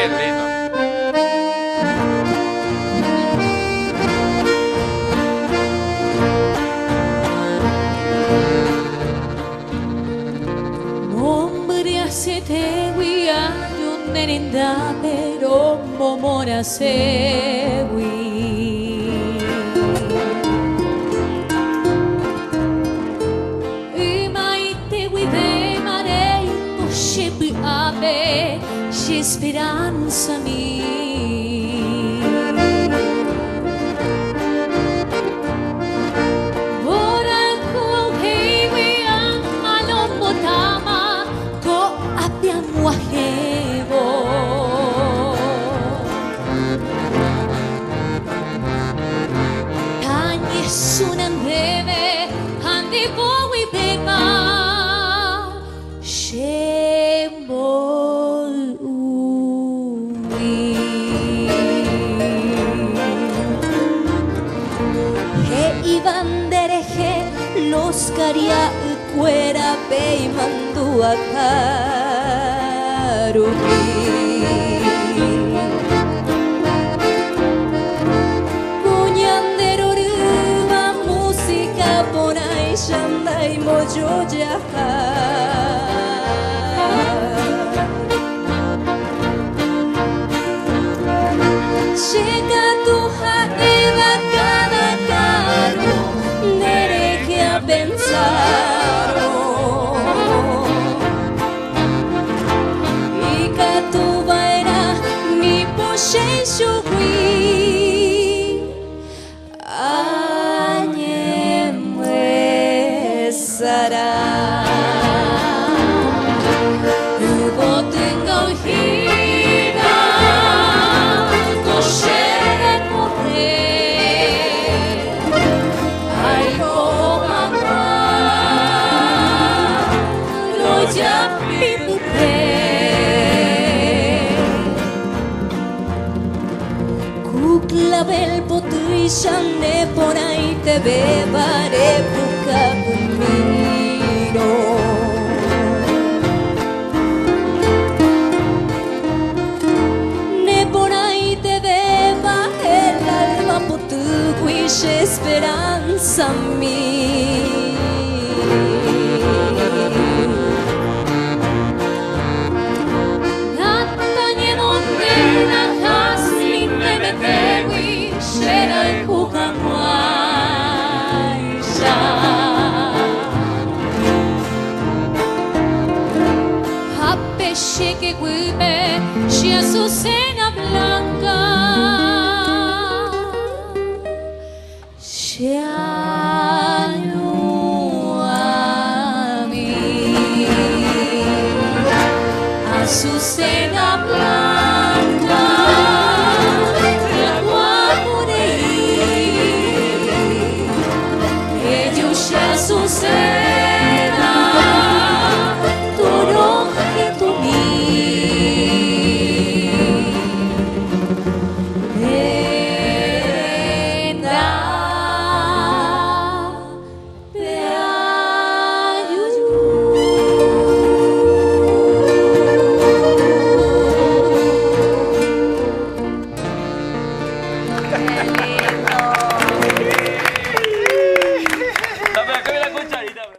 Qué lindo. Hombre se te guía yo nerinda pero momora se ave și speranța mia. Ora con heguia alombotama ko abbiamo ahevo. Tagni sunandeve andi poi bema. Oscaria cuera pe mandu akaruki Puñandero ruba música ponai shandai mojo jaha Chega tu haeva cada caro nere a pensaro y que tu vaina mi posheisho qui añe sara Hubo tengo gira coche correr ay ya pipé Kuklavel potrisane por ahí te bebaré busca conmigo Ne por ahí te beba el alma por tu guiche esperanza mía que guibe și Azucena Blanca și Azucena